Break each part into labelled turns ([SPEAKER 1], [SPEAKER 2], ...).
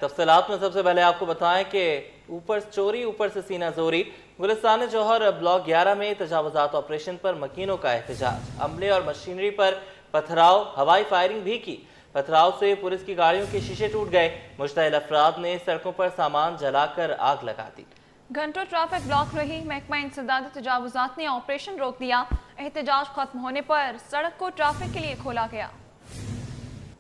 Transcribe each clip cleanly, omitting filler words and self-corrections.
[SPEAKER 1] تفصیلات میں سب سے پہلے آپ کو بتائیں کہ اوپر سے سینہ زوری گلستان جوہر بلاک 11 میں تجاوزات آپریشن پر مکینوں کا احتجاج، عملے اور مشینری پر پتھراؤ، ہوائی فائرنگ بھی کی۔ پتھراؤ سے پولیس کی گاڑیوں کے شیشے ٹوٹ گئے، مشتعل افراد نے سڑکوں پر سامان جلا کر آگ لگا دی۔
[SPEAKER 2] گھنٹوں ٹریفک بلاک رہی، محکمہ انسداد تجاوزات نے آپریشن روک دیا۔ احتجاج ختم ہونے پر سڑک کو ٹریفک کے لیے کھولا گیا۔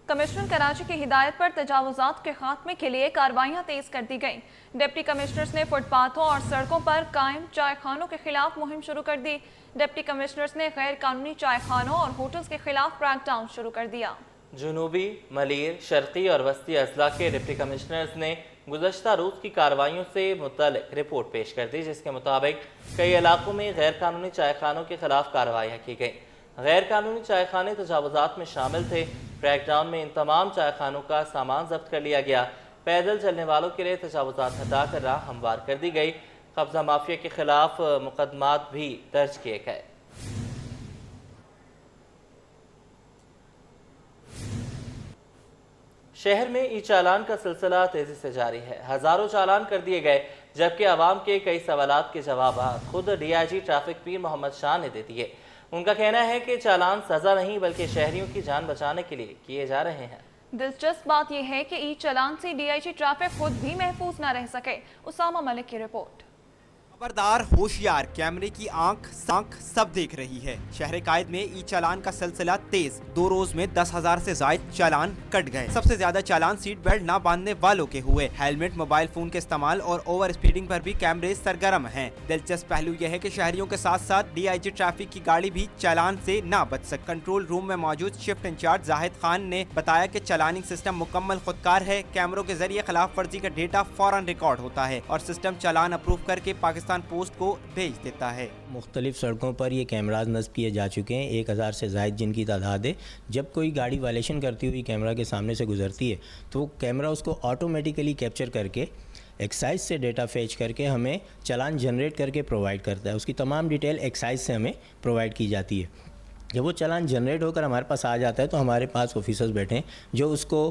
[SPEAKER 2] کمشنر کراچی کی ہدایت پر تجاوزات کے خاتمے کے لیے کارروائیاں تیز کر دی گئیں۔ ڈپٹی کمشنرز نے فٹ پاتھوں اور سڑکوں پر قائم چائے خانوں کے خلاف مہم شروع کر دی۔ ڈپٹی کمشنرز نے غیر قانونی چائے خانوں اور ہوٹلز کے خلاف کریک ڈاؤن شروع کر دیا۔
[SPEAKER 1] جنوبی، ملیر، شرقی اور وسطی اضلاع کے ڈپٹی کمشنرز نے گزشتہ روز کی کارروائیوں سے متعلق رپورٹ پیش کر دی، جس کے مطابق کئی علاقوں میں غیر قانونی چائے خانوں کے خلاف کارروائیاں کی گئیں۔ غیر قانونی چائے خانے تجاوزات میں شامل تھے۔ کریک ڈاؤن میں ان تمام چائے خانوں کا سامان ضبط کر لیا گیا۔ پیدل چلنے والوں کے لیے تجاوزات ہٹا کر راہ ہموار کر دی گئی۔ قبضہ مافیا کے خلاف مقدمات بھی درج کیے گئے۔ شہر میں ای چالان کا سلسلہ تیزی سے جاری ہے، ہزاروں چالان کر دیے گئے، جبکہ عوام کے کئی سوالات کے جوابات خود ڈی آئی جی ٹریفک پیر محمد شاہ نے دے دیے۔ ان کا کہنا ہے کہ چالان سزا نہیں بلکہ شہریوں کی جان بچانے کے لیے کیے جا رہے ہیں۔
[SPEAKER 2] دلچسپ بات یہ ہے کہ ای چالان سے ڈی آئی جی ٹریفک خود بھی محفوظ نہ رہ سکے۔ اسامہ ملک کی رپورٹ۔
[SPEAKER 3] خبردار، ہوشیار، کیمرے کی آنکھ سب دیکھ رہی ہے۔ شہر قائد میں ای چالان کا سلسلہ تیز، 2 روز میں 10,000 سے زائد چالان کٹ گئے۔ سب سے زیادہ چالان سیٹ بیلٹ نہ باندھنے والوں کے ہوئے۔ ہیلمٹ، موبائل فون کے استعمال اور اوور اسپیڈنگ پر بھی کیمرے سرگرم ہیں۔ دلچسپ پہلو یہ ہے کہ شہریوں کے ساتھ ساتھ ڈی آئی جی ٹریفک کی گاڑی بھی چالان سے نہ بچ سکے۔ کنٹرول روم میں موجود شفٹ انچارج زاہد خان نے بتایا کہ چالاننگ سسٹم مکمل خودکار ہے۔ کیمروں کے ذریعے خلاف ورزی کا ڈیٹا فوراً ریکارڈ ہوتا ہے اور سسٹم چالان اپروو کر کے پاکستان پوسٹ کو بھیج دیتا ہے۔
[SPEAKER 4] مختلف سڑکوں پر یہ کیمراز نصب کیے جا چکے ہیں، 1000 سے زائد جن کی تعداد ہے۔ جب کوئی گاڑی وائلیشن کرتی ہوئی کیمرہ کے سامنے سے گزرتی ہے تو کیمرہ اس کو آٹومیٹیکلی کیپچر کر کے ایکسائز سے ڈیٹا فیچ کر کے ہمیں چالان جنریٹ کر کے پرووائڈ کرتا ہے۔ اس کی تمام ڈیٹیل ایکسائز سے ہمیں پرووائڈ کی جاتی ہے۔ جب وہ چالان جنریٹ ہو کر ہمارے پاس آ جاتا ہے تو ہمارے پاس آفیسرز بیٹھے ہیں جو اس کو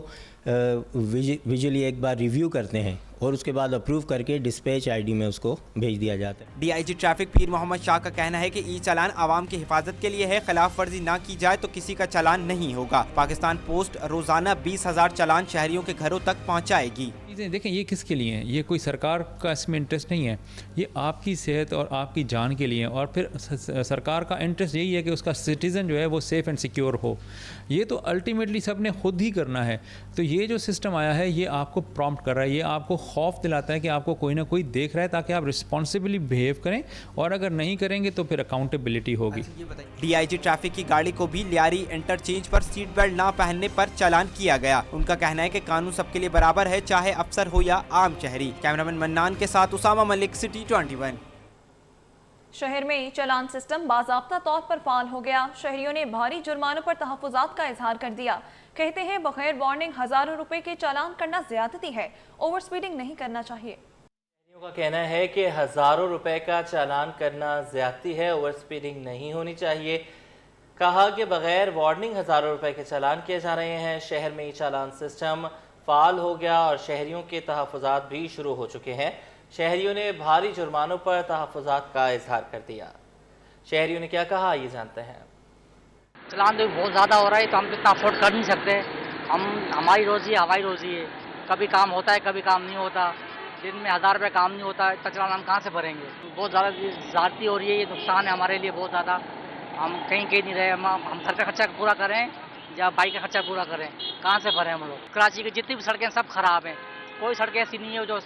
[SPEAKER 4] ویژولی ایک بار ریویو کرتے ہیں اور اس کے بعد اپروو کر کے ڈسپیچ آئی ڈی میں اس کو بھیج دیا جاتا ہے۔
[SPEAKER 3] ڈی آئی جی ٹریفک پیر محمد شاہ کا کہنا ہے کہ ای چالان عوام کی حفاظت کے لیے ہے، خلاف ورزی نہ کی جائے تو کسی کا چالان نہیں ہوگا۔ پاکستان پوسٹ روزانہ 20,000 چالان شہریوں کے گھروں تک پہنچائے گی۔
[SPEAKER 5] دیکھیں یہ کس کے لیے ہیں؟ یہ کوئی سرکار کا اس میں انٹرسٹ نہیں ہے، یہ آپ کی صحت اور آپ کی جان کے لیے، اور پھر سرکار کا انٹرسٹ یہی ہے کہ اس کا سٹیزن جو ہے وہ سیف اینڈ سیکیور ہو۔ یہ تو الٹیمیٹلی سب نے خود ہی کرنا ہے۔ تو یہ جو سسٹم آیا ہے یہ آپ کو پرومپٹ کر رہا ہے، یہ آپ کو خوف دلاتا ہے کہ آپ کو کوئی نہ کوئی دیکھ رہا ہے تاکہ آپ رسپانسبلی بیہیو کریں، اور اگر نہیں کریں گے تو پھر اکاؤنٹیبلٹی ہوگی۔
[SPEAKER 3] ڈی آئی جی ٹریفک کی گاڑی کو بھی لیاری انٹرچینج پر سیٹ بیلٹ نہ پہننے پر چالان کیا گیا۔ ان کا کہنا ہے کہ قانون سب کے لیے برابر ہے، چاہے افسر ہو یا عام شہری۔ کیمرامین منان کے ساتھ اسامہ ملک، سٹی 21۔
[SPEAKER 2] شہر میں ای چالان سسٹم باضابطہ طور پر فعال ہو گیا۔ شہریوں نے بھاری جرمانوں پر تحفظات کا اظہار کر دیا۔ کہتے ہیں بغیر وارننگ ہزاروں روپے کے چالان کرنا زیادتی ہے، اوور سپیڈنگ نہیں کرنا چاہیے۔
[SPEAKER 1] شہریوں کا کہنا ہے کہ ہزاروں روپے کا چالان کرنا زیادتی ہے، اوور سپیڈنگ نہیں ہونی چاہیے۔ کہا کہ بغیر وارننگ ہزاروں روپے کے چالان کیے جا رہے ہیں۔ شہر میں ای چالان سسٹم فعال ہو گیا اور شہریوں کے تحفظات بھی شروع ہو چکے ہیں۔ شہریوں نے بھاری جرمانوں پر تحفظات کا اظہار کر دیا۔ شہریوں نے کیا کہا یہ جانتے ہیں۔
[SPEAKER 6] چلان تو بہت زیادہ ہو رہا ہے تو ہم اتنا افورڈ کر نہیں سکتے۔ ہماری روزی ہوائی روزی ہے، کبھی کام ہوتا ہے کبھی کام نہیں ہوتا۔ دن میں 1000 روپے کام نہیں ہوتا، اتنا چلان ہم کہاں سے بھریں گے؟ بہت زیادہ زیادتی ہو رہی ہے، یہ نقصان ہے ہمارے لیے بہت زیادہ۔ ہم کہیں نہیں رہے، ہم گھر کا خرچہ پورا کریں یا بائک کا خرچہ پورا کریں، کہاں سے بھریں ہم لوگ؟ کراچی کی جتنی بھی سڑکیں سب خراب ہیں، کوئی سڑکیں ایسی نہیں ہے جو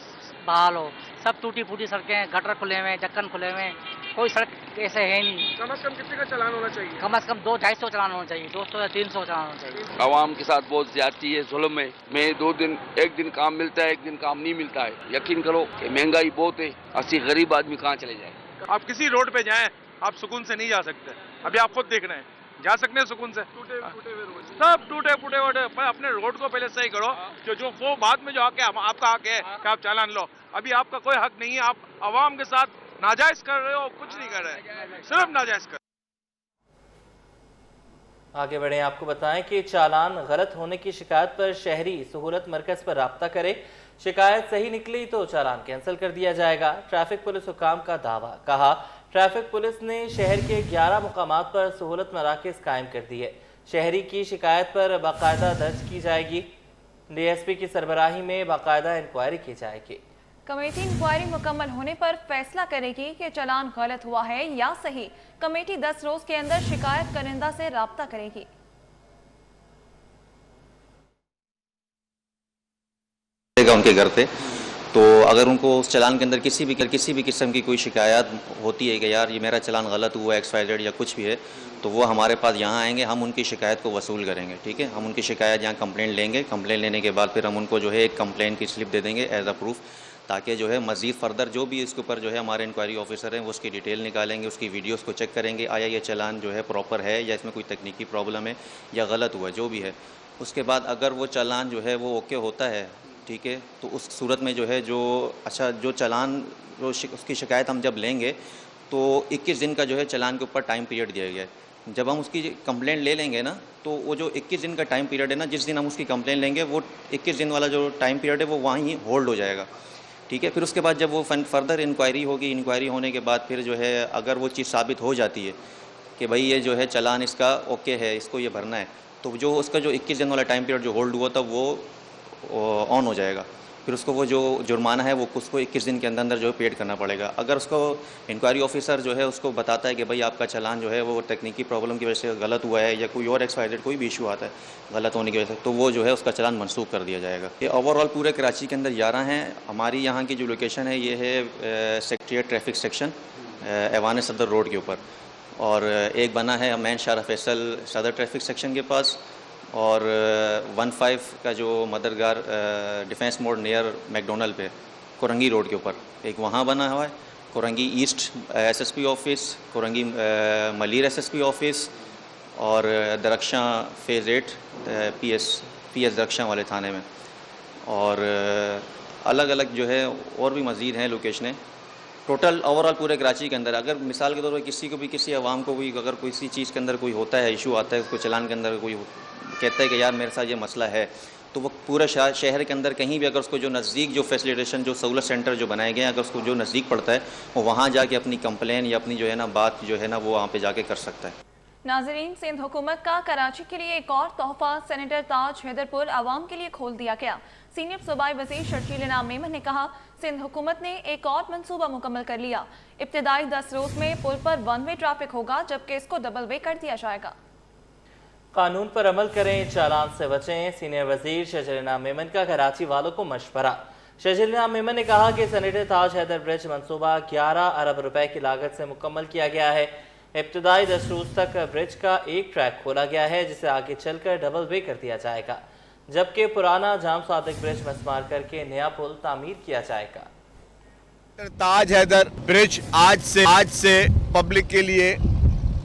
[SPEAKER 6] بحال ہو، سب ٹوٹی پھوٹی سڑکیں، گٹر کھلے ہوئے ہیں، ڈکن کھلے ہوئے ہیں، کوئی سڑک ایسے ہے نہیں۔
[SPEAKER 7] کم از کم کتنے کا چلان ہونا چاہیے؟
[SPEAKER 6] کم از کم 200-250 چلان ہونا چاہیے، 200 یا 300 چلان ہونا چاہیے۔
[SPEAKER 8] عوام کے ساتھ بہت زیادتی ہے، ظلم ہے۔ میں 2 دن، 1 دن کام ملتا ہے، 1 دن کام نہیں ملتا ہے۔ یقین کرو کہ مہنگائی بہت ہے، اسی غریب آدمی کہاں چلے جائے؟
[SPEAKER 7] آپ کسی روڈ پہ جائیں آپ سکون سے نہیں جا سکتے، ابھی آپ خود دیکھ رہے ہیں، جا سکتے ہیں سکون سے؟ سب ٹوٹے پھوٹے روڈ۔ اپنے روڈ کو پہلے صحیح کرو، جو وہ بعد میں جو حق ہے آپ کا حق ہے کہ آپ چالان لو۔ ابھی آپ کا کوئی حق نہیں ہے، آپ عوام کے ساتھ ناجائز کر رہے ہو، کچھ نہیں کر رہے، صرف ناجائز کر۔
[SPEAKER 1] آگے بڑھیں، آپ کو بتائیں کہ چالان غلط ہونے کی شکایت پر شہری سہولت مرکز پر رابطہ کرے۔ शिकायत सही निकली तो चालान कैंसिल कर दिया जाएगा। ट्रैफिक पुलिस हुकाम का दावा। कहा, ट्रैफिक पुलिस ने शहर के 11 मुकामात पर सहूलत मराकज़ कायम कर दिए। शहरी की शिकायत पर बाकायदा दर्ज की जाएगी। DSP की सरबराही में बाकायदा इंक्वायरी की जाएगी।
[SPEAKER 2] कमेटी इंक्वायरी मुकम्मल होने पर फैसला करेगी कि चालान गलत हुआ है या सही। कमेटी 10 रोज के अंदर शिकायत करनेदा से राब्ता करेगी।
[SPEAKER 9] उनके घर पे तो अगर उनको उस चालान के अंदर किसी भी किस्म की कोई शिकायत होती है कि यार ये मेरा चालान गलत हुआ XYZ या कुछ भी है, तो वो हमारे पास यहाँ आएंगे, हम उनकी शिकायत को वसूल करेंगे। ठीक है, हम उनकी शिकायत यहाँ कंप्लेंट लेंगे। कंप्लेंट लेने के बाद फिर हम उनको जो है एक कंप्लेंट की स्लिप दे देंगे एज अ प्रूफ, ताकि जो है मज़ीद फर्दर जो भी इसके ऊपर जो है हमारे इंक्वायरी ऑफिसर हैं वो उसकी डिटेल निकालेंगे, उसकी वीडियोस को चेक करेंगे, आया ये चालान जो है प्रॉपर है या इसमें कोई तकनीकी प्रॉब्लम है या गलत हुआ जो भी है। उसके बाद अगर वो चालान जो है वो ओके होता है, ठीक है, तो उस सूरत में जो है जो चालान उसकी शिकायत हम जब लेंगे तो 21 दिन का जो है चालान के ऊपर टाइम पीरियड दिया गया है। जब हम उसकी कंप्लेंट ले लेंगे ना, तो वो जो 21 दिन का टाइम पीरियड है ना, जिस दिन हम उसकी कंप्लेंट लेंगे वो 21 दिन वाला जो टाइम पीरियड है वो वहीं होल्ड हो जाएगा। ठीक है, फिर उसके बाद जब वो फर्दर इंक्वायरी होगी, इंक्वायरी होने के बाद फिर जो है अगर वो चीज़ साबित हो जाती है कि भाई ये जो है चालान इसका ओके है, इसको ये भरना है, तो जो उसका जो 21 दिन वाला टाइम पीरियड जो होल्ड हुआ था वो ऑन हो जाएगा। फिर उसको वो जो जुर्माना है वो उसको 21 दिन के अंदर जो है पेड करना पड़ेगा। अगर उसको इंक्वायरी ऑफिसर जो है उसको बताता है कि भाई आपका चालान जो है वो तकनीकी प्रॉब्लम की वजह से गलत हुआ है या कोई और XYZ कोई भी इशू आता है गलत होने की वजह से, तो वो जो है उसका चालान मनसूख कर दिया जाएगा। ये ओवरऑल पूरे कराची के अंदर 11 हैं। हमारी यहाँ की जो लोकेशन है ये है सेक्रेटेरिएट ट्रैफिक सेक्शन ऐवान सदर रोड के ऊपर, और एक बना है मैन शाह फैसल सदर ट्रैफिक सेक्शन के पास, और 15 का जो मदरगार डिफेंस मोड नियर मैकडोनल्ड पे कोरंगी रोड के ऊपर एक वहाँ बना हुआ है। Korangi east SSP office, Korangi Malir SSP office, और दरख्शां फेज़ 8 PS दरख्शां वाले थाने में, और अलग अलग जो है और भी मज़ीद हैं लोकेशनें। टोटल ओवरऑल पूरे कराची के अंदर अगर मिसाल के तौर पर किसी को भी किसी अवाम को भी अगर किसी चीज़ के अंदर कोई होता है, इशू आता है, उसको चालान के अंदर कोई कहता है कि यार मेरे साथ ये मसला है, तो वो पूरा शहर के अंदर कहीं भी अगर उसको जो नज़दीक जो फैसिलिटेशन जो सहूलत सेंटर जो बनाए गए हैं अगर उसको जो नज़दीक पड़ता है वो वहाँ जाके अपनी कंप्लेन या अपनी जो है ना बात जो है ना वो वहाँ पे जाके कर सकता है।
[SPEAKER 2] नाज़रीन, सिंध हुकूमत का कराची के लिए एक और तोहफा सेनेटर ताज हैदरपुर आवाम के लिए खोल दिया गया। सीनियर सूबाई वज़ीर शर्जील इनाम मेमन ने कहा, सिंध हुकूमत ने एक और मंसूबा मुकम्मल कर लिया। इब्तदाई 10 रोज में पुल पर 1 वे ट्रैफिक होगा, जबकि इसको डबल वे कर दिया जाएगा।
[SPEAKER 1] कानून पर अमल करें, चालान से बचें। सीनियर वजीर शर्जील इनाम मेमन का कराची वालों को मशवरा। शर्जील इनाम मेमन ने कहा कि सेनेटर ताज हैदर ब्रिज मंसूबा 11 अरब रुपए की लागत से मुकम्मल किया गया है। इब्तदाई 10 रोज तक ब्रिज का एक ट्रैक खोला गया है, जिसे आगे चलकर डबल वे कर दिया जाएगा, जबकि पुराना जाम सादिक ब्रिज मस्मार करके नया पुल तामीर किया जाएगा।
[SPEAKER 10] ताज हैदर ब्रिज आज से पब्लिक के लिए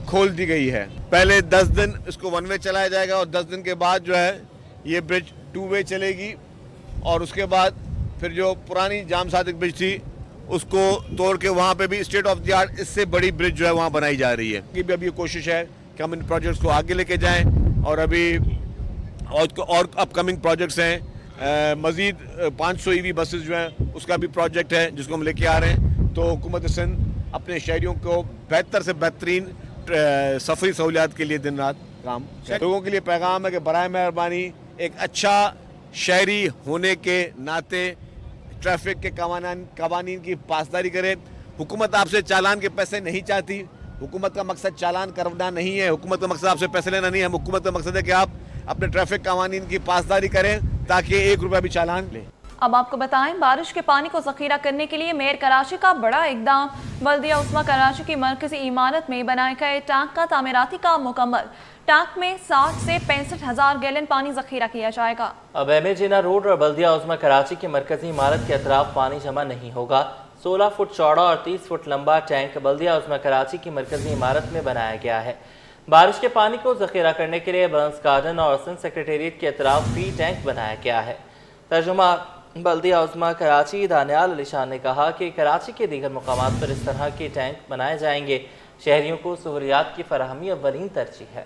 [SPEAKER 10] खोल दी गई है। पहले 10 दिन इसको 1 वे चलाया जाएगा और 10 दिन के बाद जो है ये ब्रिज 2 वे चलेगी, और उसके बाद फिर जो पुरानी जाम सादिक ब्रिज थी उसको तोड़ के वहाँ पे भी स्टेट ऑफ द आर्ट इससे बड़ी ब्रिज जो है वहाँ बनाई जा रही है। कि भी अभी ये कोशिश है कि हम इन प्रोजेक्ट्स को आगे लेके जाएं, और अभी और अपकमिंग प्रोजेक्ट्स हैं। मज़ीद 500 EV बसेस जो हैं उसका भी प्रोजेक्ट है जिसको हम लेके आ रहे हैं। तो हुकूमत सिंध अपने शहरियों को बेहतर से बेहतरीन सफरी सहूलियात के लिए दिन रात काम। लोगों के लिए पैगाम है कि बराए मेहरबानी एक अच्छा शहरी होने के नाते ट्रैफिक के कवानीन की पासदारी करें। हुकूमत आपसे चालान के पैसे नहीं चाहती। हुकूमत का मकसद चालान करना नहीं है, हुकूमत का मकसद आपसे पैसे लेना नहीं है। हुकूमत का मकसद है कि आप अपने ट्रैफिक कवानीन की पासदारी करें ताकि 1 रुपया भी चालान लें।
[SPEAKER 2] अब आपको बताएं, बारिश के पानी को जखीरा करने के लिए मेयर कराची का बड़ा इकदाम। बल्दिया उस्मा कराची की मरकजी इमारत में बनाए गए टैंक का तामीराती काम मुकम्मल। टैंक में 60 से 65,000 गैलन पानी जखीरा किया जाएगा।
[SPEAKER 1] अब MA रोड और बल्दिया उस्मा कराची की मरकजी इमारत के अतराफ पानी जमा नहीं होगा। 16 फुट चौड़ा और 30 फुट लंबा टैंक बल्दिया उस्मा कराची की मरकजी इमारत में बनाया गया है। बारिश के पानी को जखीरा करने के लिए बर्न्स गार्डन और सिंध सेक्रेटेरिएट के अतराफ भी टैंक बनाया गया है। तर्जुमा बल्दिया उस्मा कराची दानियाल अली शाह ने कहा कि कराची के दीगर मुकामात पर इस तरह के टैंक बनाए जाएंगे। शहरियों को सहूलियात की फराहमी अव्वलीन तरजीह है।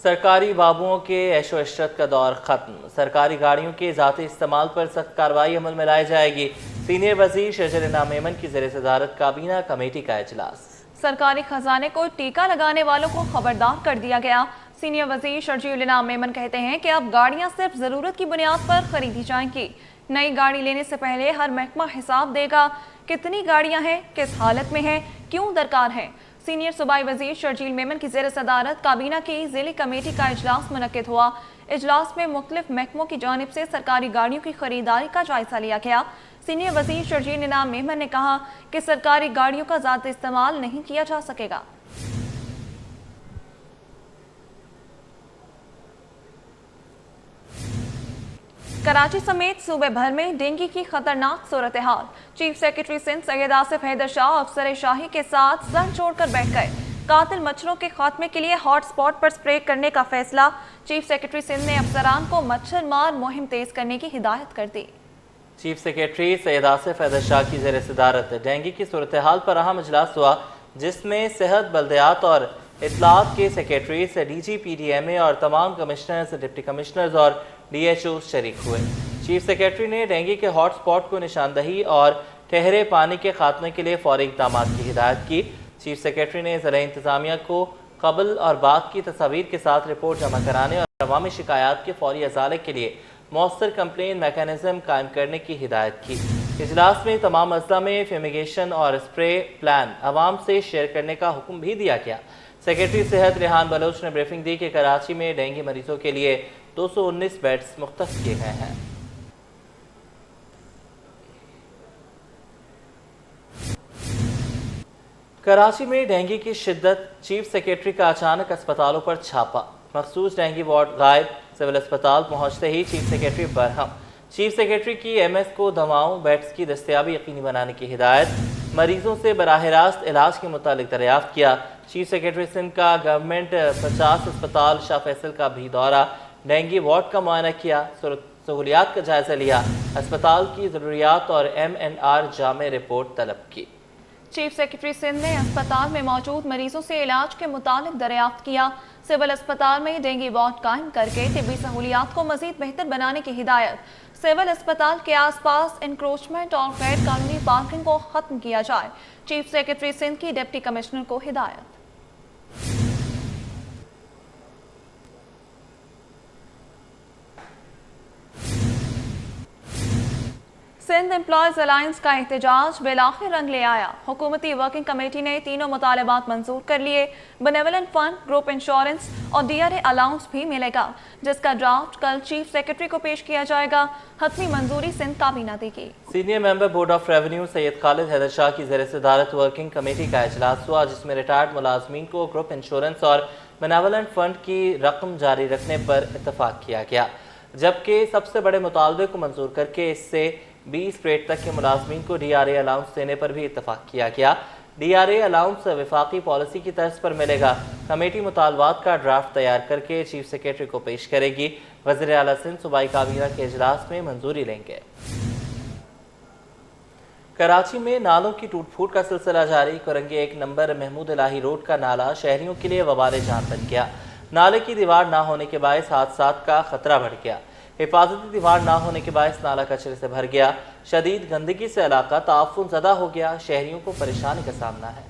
[SPEAKER 1] سرکاری بابوؤں کے عیش و عشرت کا دور ختم، سرکاری گاڑیوں کے ذاتی استعمال پر سخت کارروائی عمل میں لائی جائے گی، سینئر وزیر شرجیل انعام میمن کی زیر صدارت کابینہ کمیٹی کا اجلاس۔
[SPEAKER 2] سرکاری خزانے کو ٹیکہ لگانے والوں کو خبردار کر دیا گیا۔ سینئر وزیر شرجیل انعام میمن کہتے ہیں کہ اب گاڑیاں صرف ضرورت کی بنیاد پر خریدی جائیں گی۔ نئی گاڑی لینے سے پہلے ہر محکمہ حساب دے گا کتنی گاڑیاں ہیں، کس حالت میں ہیں، کیوں درکار ہیں۔ سینئر صوبائی وزیر شرجیل میمن کی زیر صدارت کابینہ کی ذیلی کمیٹی کا اجلاس منعقد ہوا۔ اجلاس میں مختلف محکموں کی جانب سے سرکاری گاڑیوں کی خریداری کا جائزہ لیا گیا۔ سینئر وزیر شرجیل انعام میمن نے کہا کہ سرکاری گاڑیوں کا ذاتی استعمال نہیں کیا جا سکے گا۔ کراچی سمیت صوبے بھر میں ڈینگی کی خطرناک صورتحال، چیف سیکرٹری سندھ سید آصف حیدر شاہ افسر شاہی کے ساتھ سر چھوڑ کر بیٹھ گئے۔ قاتل مچھروں کے خاتمے کے لیے ہاٹ سپاٹ پر سپرے کرنے کا فیصلہ، چیف سیکرٹری سندھ نے افسران کو مچھر مار مہم تیز کرنے کی ہدایت کر دی۔
[SPEAKER 1] چیف سیکرٹری سید آصف حیدر شاہ کی زیر صدارت ڈینگی کی صورتحال پر اہم اجلاس ہوا، جس میں صحت، بلدیات اور اطلاعات کے secretaries, D G, P D M A اور تمام کمشنرز، ڈپٹی کمشنرز اور ڈی ایچ او شریک ہوئے۔ چیف سیکرٹری نے ڈینگی کے ہاٹ سپاٹ کو نشاندہی اور ٹھہرے پانی کے خاتمے کے لیے فوری اقدامات کی ہدایت کی۔ چیف سیکرٹری نے ضلع انتظامیہ کو قبل اور بعد کی تصاویر کے ساتھ رپورٹ جمع کرانے اور عوامی شکایات کے فوری ازالے کے لیے مؤثر کمپلین میکانزم قائم کرنے کی ہدایت کی۔ اجلاس میں تمام اضلاع میں فیمیگیشن اور اسپرے پلان عوام سے شیئر کرنے کا حکم بھی دیا گیا۔ سیکرٹری صحت ریحان بلوچ نے بریفنگ دی کہ کراچی میں ڈینگی مریضوں کے لیے 219 بیڈز مختص کیے گئے ہیں۔ کراچی میں ڈینگی کی شدت، چیف سیکرٹری کا اچانک اسپتالوں پر چھاپا، مخصوص ڈینگی وارڈ غائب، سول اسپتال پہنچتے ہی چیف سیکرٹری برہم۔ چیف سیکرٹری کی ایم ایس کو دواؤں، بیڈز کی دستیابی یقینی بنانے کی ہدایت، مریضوں سے براہ راست علاج کے متعلق دریافت کیا۔ چیف سیکرٹری سندھ کا گورنمنٹ 50 اسپتال شاہ فیصل کا بھی دورہ، ڈینگی وارڈ کا معائنہ کیا، سہولیات کا جائزہ لیا، اسپتال کی ضروریات اور MNR جامع رپورٹ طلب کی۔
[SPEAKER 2] چیف سیکرٹری سندھ نے اسپتال میں موجود مریضوں سے علاج کے متعلق دریافت کیا۔ سول اسپتال میں ڈینگی وارڈ قائم کر کے طبی سہولیات کو مزید بہتر بنانے کی ہدایت۔ سول اسپتال کے آس پاس انکروچمنٹ اور غیر قانونی پارکنگ کو ختم کیا جائے، چیف سیکرٹری سندھ کی ڈپٹی کمشنر کو ہدایت۔ سندھ امپلائیز الائنس کا احتجاج بالآخر رنگ لے آیا۔ حکومتی ورکنگ کمیٹی نے تینوں مطالبات منظور کر لیے۔ بینیولنٹ فنڈ، گروپ انشورنس اور DRA الاؤنس بھی ملے گا، جس کا ڈرافٹ کل چیف سیکرٹری کو پیش کیا جائے گا۔ حتمی منظوری سندھ کابینہ دے گی۔
[SPEAKER 1] Senior member board of revenue Syed Khalid Haider Shah کی زیر صدارت ورکنگ کمیٹی کا اجلاس ہوا، جس میں ریٹائرڈ ملازمین کو گروپ انشورنس اور بینیولنٹ فنڈ کی رقم جاری رکھنے پر اتفاق کیا گیا، جبکہ سب سے بڑے مطالبے کو منظور کر کے اس سے 20 گریڈ تک کے ملازمین کو DRA الاؤنس دینے پر بھی اتفاق کیا گیا۔ DRA الاؤنس وفاقی پالیسی کی طرز پر ملے گا۔ کمیٹی مطالبات کا ڈرافٹ تیار کر کے چیف سیکرٹری کو پیش کرے گی۔ وزیر اعلیٰ سندھ صوبائی کابینہ کے اجلاس میں منظوری لیں گے۔ کراچی میں نالوں کی ٹوٹ پھوٹ کا سلسلہ جاری۔ کرنگی 1 نمبر محمود الہی روڈ کا نالا شہریوں کے لیے وبال جان بن گیا۔ نالے کی دیوار نہ ہونے کے باعث حادثات کا خطرہ بڑھ گیا۔ حفاظتی دیوار نہ ہونے کے باعث نالا کچرے سے بھر گیا۔ شدید گندگی سے علاقہ تعفن زدہ ہو گیا۔ شہریوں کو پریشانی کا سامنا ہے۔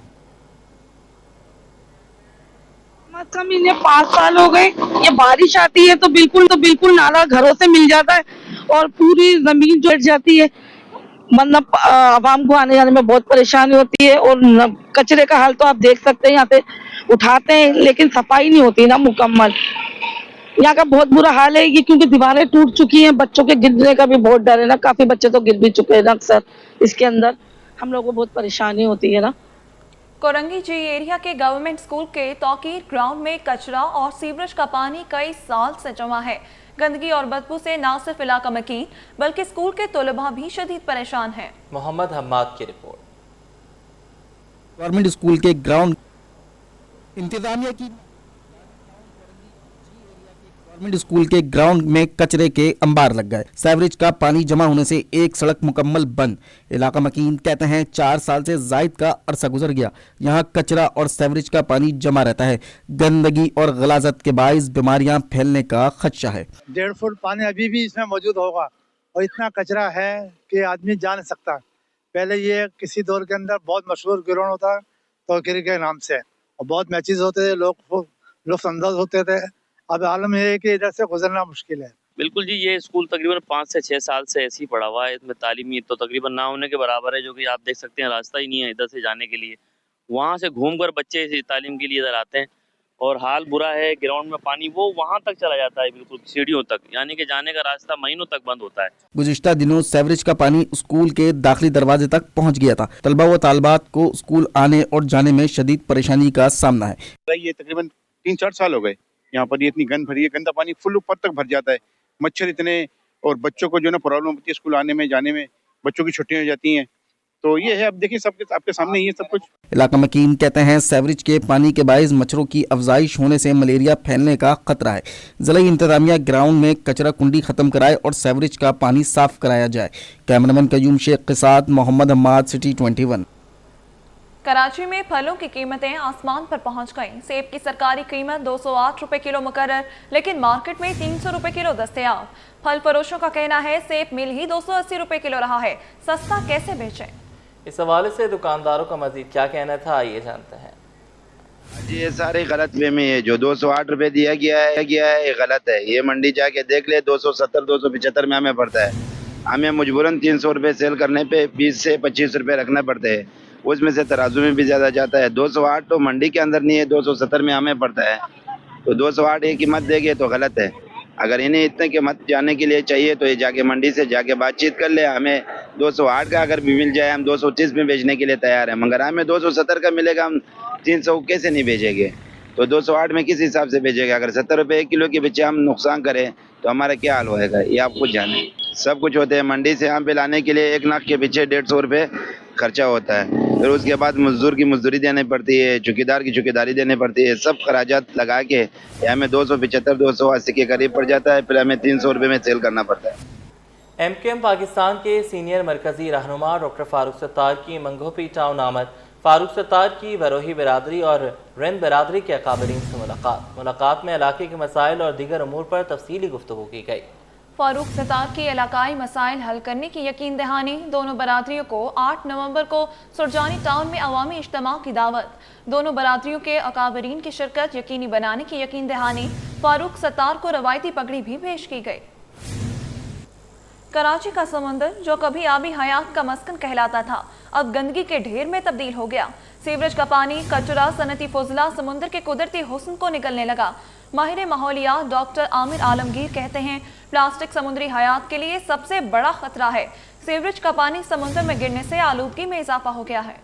[SPEAKER 11] کم انہیں 5 سال ہو گئے، یہ بارش آتی ہے تو بالکل نالا گھروں سے مل جاتا ہے اور پوری زمین جڑ جاتی ہے، مطلب عوام کو آنے جانے میں بہت پریشانی ہوتی ہے۔ اور کچرے کا حال تو آپ دیکھ سکتے ہیں، یہاں پہ اٹھاتے ہیں لیکن صفائی نہیں ہوتی نا مکمل۔ یہاں کا بہت برا حال ہے، یہ کیونکہ دیواریں ٹوٹ چکی ہیں، بچوں کے گرنے کا بھی بہت ڈر ہے نا، کافی بچے تو گر بھی چکے ہیں نا، اکثر اس کے اندر ہم لوگوں کو بہت پریشانی ہوتی ہے نا۔
[SPEAKER 2] کورنگی جی ایریا کے گورنمنٹ اسکول کے توقیر گراؤنڈ میں کچرا اور سیوریج کا پانی کئی سال سے جمع ہے۔ گندگی اور بدبو سے نہ صرف علاقہ مکین بلکہ اسکول کے طلباء بھی شدید پریشان ہیں۔
[SPEAKER 1] محمد حماد کی رپورٹ۔
[SPEAKER 12] گورنمنٹ اسکول کے گراؤنڈ انتظامیہ کی गवर्नमेंट स्कूल के ग्राउंड में कचरे के अंबार लग गए। सीवरेज का पानी जमा होने से एक सड़क मुकम्मल बंद। इलाका मकीन कहते हैं 4 साल से जायद का अरसा गुजर गया, यहाँ कचरा और सीवरेज का पानी जमा रहता है। गंदगी और गलाजत के बाइस बीमारियां फैलने का खदशा है।
[SPEAKER 13] 1.5 फुट पानी अभी भी इसमें मौजूद होगा और इतना कचरा है कि आदमी जा नहीं सकता। पहले ये किसी दौर के अंदर बहुत मशहूर ग्राउंड होता तोकीर के नाम से और बहुत मैचेस होते थे, लोग अंदाज होते थे। अब आलम ये है कि इधर से गुजरना मुश्किल है।
[SPEAKER 14] बिल्कुल जी, ये स्कूल तकरीबन 5 से 6 साल से ऐसे ही पड़ा हुआ है। इसमें तालीमी तो तकरीबन ना होने के बराबर है, जो कि आप देख सकते हैं रास्ता ही नहीं है इधर से जाने के लिए। वहाँ से घूमकर बच्चे तालीम के लिए इधर आते हैं और हाल बुरा है। ग्राउंड में पानी वो वहाँ तक चला जाता है, बिल्कुल सीढ़ियों तक, यानी कि जाने का रास्ता महीनों तक बंद होता है।
[SPEAKER 12] गुज़िश्ता दिनों सीवरेज का पानी स्कूल के दाखिली दरवाजे तक पहुँच गया था। तलबा व तालबात को स्कूल आने और जाने में शदीद परेशानी का सामना है।
[SPEAKER 15] ये तकरीबन 3-4 साल हो गए, यहाँ पर ये इतनी गंद भरी है, गंदा पानी फुल ऊपर तक भर जाता है, मच्छर इतने, और बच्चों को जो ना प्रॉब्लम होती है स्कूल आने में जाने में, बच्चों की छुट्टियां हो जाती हैं। तो ये है, अब देखिए सबके आपके सामने ही है सब कुछ।
[SPEAKER 12] इलाका मकीन कहते हैं सीवरेज के पानी के बाइस मच्छरों की अफजाइश होने से मलेरिया फैलने का खतरा है। ज़िला इंतजामिया ग्राउंड में कचरा कुंडी खत्म कराए और सीवरेज का पानी साफ कराया जाए। कैमरामैन कयूम शेख के साथ मोहम्मद हम्माद, सिटी 21।
[SPEAKER 2] कराची में फलों की कीमतें आसमान पर पहुंच गईं। सेब की सरकारी कीमत 208 रुपए किलो मुकर्रर, लेकिन मार्केट में 300 रुपए किलो दस्तयाब। फल फरोशों का कहना है सेब मिल ही 280 रुपए किलो रहा है, सस्ता कैसे बेचें?
[SPEAKER 1] इस हवाले से दुकानदारों का मजीद क्या कहना था, आइए जानते हैं।
[SPEAKER 16] जी, ये सारी गलत फहमी है। जो 208 रुपए दिया गया है ये गलत है। ये मंडी जाके देख ले, 270-275 में हमें पड़ता है। हमें मजबूरन 300 रुपए सेल करने पे 20 से 25 रुपए रखना पड़ते हैं। उसमें से तराजू में भी ज़्यादा जाता है। 208 तो मंडी के अंदर नहीं है, 270 में हमें पड़ता है। तो 208 ये कीमत देंगे तो गलत है। अगर इन्हें इतने कीमत जाने के लिए चाहिए तो ये जाके मंडी से जाके बातचीत कर ले। हमें 208 का अगर भी मिल जाए हम 230 में बेचने के लिए तैयार हैं, मगर हमें 270 का मिलेगा, हम 300 कैसे नहीं बेचेंगे? तो 208 में किस हिसाब से बेचेगा? अगर 70 रुपये 1 किलो के बेचे हम नुकसान करें तो हमारा क्या हाल होएगा, ये आप खुद जाने। सब कुछ होते हैं मंडी से आम पे लाने के लिए 1 नाख के पीछे 150 रुपये खर्चा होता है। फिर उसके बाद मजदूर की मजदूरी देनी पड़ती है, चौकीदार की चौकीदारी देनी पड़ती है। सब खराजात लगा के हमें 275-280 के करीब पड़ जाता है। फिर हमें 300 रुपये में सेल करना पड़ता है।
[SPEAKER 1] MKM पाकिस्तान के सीनियर मरकजी रहनुमा डॉक्टर फारूक सत्तार की मंगोपी टाउन आमद। फारूक सत्तार की वरोही बिरादरी और रिंद बिरादरी के अकाबरीन से मुलाकात में इलाके के मसाइल और दीगर अमूर पर तफसीली गुफ्तगू की गई।
[SPEAKER 2] फारूक सत्तार की इलाकाई मसाइल हल करने की यकीन दहानी। दोनों बरादरियों को 8 नवंबर को सुरजानी टाउन में अवामी इज्तिमा की दावत। दोनों बरादरियों के अकाबरीन की शिरकत यकीनी बनाने की यकीन दहानी। फारूक सत्तार को रवायती पगड़ी भी पेश की गई। कराची का समंदर जो कभी आबी हयात का मस्कन कहलाता था, अब गंदगी के ढेर में तब्दील हो गया। सीवरेज का पानी, कचरा, सनती फुजला समुद्र के कुदरती हुस्न को निकलने लगा। माहिर माहौलियात डॉक्टर आमिर आलमगीर कहते हैं प्लास्टिक समुद्री हयात के लिए सबसे बड़ा खतरा है। सीवरेज का पानी समुद्र में गिरने से आलूदगी में इजाफा हो गया है।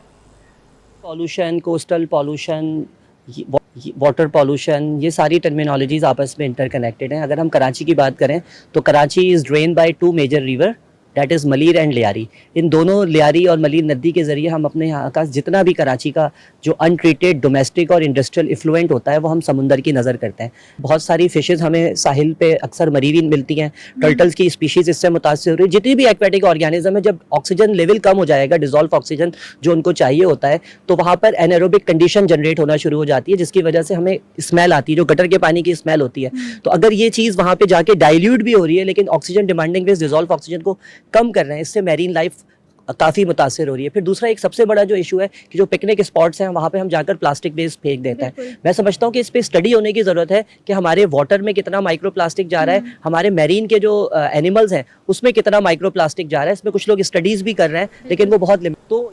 [SPEAKER 17] Pollution, coastal pollution, water pollution, ये सारी टर्मिनोलॉजीज आपस में इंटरकनेक्टेड हैं। अगर हम कराची की बात करें तो Karachi is drain by 2 major river, that is Malir and Lyari. इन दोनों लियारी और मलीर नदी के ज़रिए हम अपने यहाँ का जितना भी कराची का जो अनट्रीटेड डोमेस्टिक और इंडस्ट्रियल इफ्लुएंट होता है वो हम समुंदर की नज़र करते हैं। बहुत सारी फ़िशेज़ हमें साहिल पे अक्सर मरी हुई मिलती हैं। टर्टल्स की स्पीशीज़ इससे मुतासिर हो रही है। जितनी भी एक्वेटिक ऑर्गेनिज्म है, जब ऑक्सीजन लेवल कम हो जाएगा, डिज़ोल्व ऑक्सीजन जो उनको चाहिए होता है, तो वहाँ पर एनारोबिक कंडीशन जनरेट होना शुरू हो जाती है, जिसकी वजह से हमें स्मेल आती है, जो गटर के पानी की स्मेल होती है। तो अगर ये चीज़ वहाँ पर जाके डाइल्यूट भी हो रही है लेकिन oxygen demanding waste dissolve oxygen को कम कर रहे हैं, इससे मैरीन लाइफ काफ़ी मुतासिर हो रही है। फिर दूसरा एक सबसे बड़ा जो इशू है कि जो पिकनिक स्पॉट्स हैं वहाँ पे हम जाकर प्लास्टिक वेस्ट फेंक देते हैं। मैं समझता हूँ कि इस पर स्टडी होने की ज़रूरत है कि हमारे वाटर में कितना माइक्रो प्लास्टिक जा रहा है, हमारे मैरीन के जो एनिमल्स हैं उसमें कितना माइक्रो प्लास्टिक जा रहा है। इसमें कुछ लोग स्टडीज़ भी कर रहे हैं लेकिन वो बहुत लिमिट। तो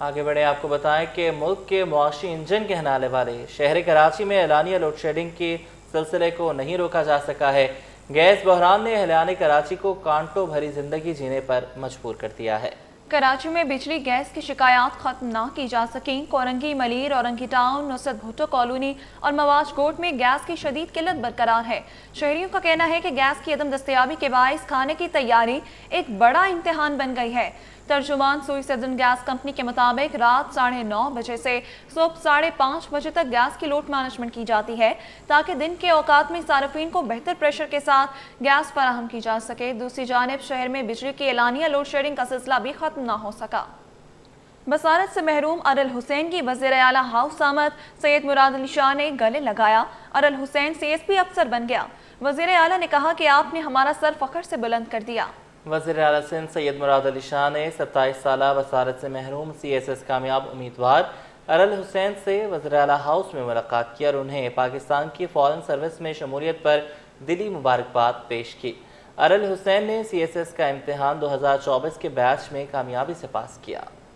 [SPEAKER 1] आगे बढ़े, आपको बताएं कि मुल्क के मुआशी इंजन कहलाने वाले शहर कराची में एलानिया लोड शेडिंग के सिलसिले को नहीं रोका जा सका है। गैस बहरान ने एहलियाने कराची को कांटों भरी जिंदगी जीने पर मजबूर कर दिया है।
[SPEAKER 2] कराची में बिजली गैस की शिकायत खत्म ना की जा सकी। कोरंगी, मलीर, औरंगी टाउन, नुसरत भुट्टो कॉलोनी और मवाज कोट में गैस की शदीद किल्लत बरकरार है। शहरियों का कहना है कि गैस की अदम दस्तयाबी के बायस खाने की तैयारी एक बड़ा इम्तिहान बन गई है। तर्जुमान सुई सदन गैस कंपनी के मुताबिक रात 9:30 बजे से सुबह 5:30 बजे तक गैस की लोड मैनेजमेंट की जाती है ताकि दिन के औकात में सार्फिन को बेहतर प्रेशर के साथ गैस फराहम की जा सके। दूसरी जानिब शहर में बिजली की एलानिया लोड शेडिंग का सिलसिला भी खत्म न हो सका। बसारत से महरूम अरल हुसैन की वज़ीर आला हाउस आमद सैयद मुराद अली शाह ने गले लगाया। अरल हुसैन CSP अफसर बन गया। वज़ीर आला ने कहा कि आपने हमारा सर फख्र से बुलंद कर दिया।
[SPEAKER 1] वज़ीर आला सिंध सैयद मुराद अली शाह ने 27 साला बसारत से महरूम CSS कामयाब उम्मीदवार अरल हुसैन से वज़ीर आला हाउस में मुलाकात की और उन्हें पाकिस्तान की फ़ॉरेन सर्विस में शमूलियत पर दिली मुबारकबाद पेश की। अरल हुसैन ने CSS का इम्तिहान 2024 के बैच में कामयाबी से पास किया।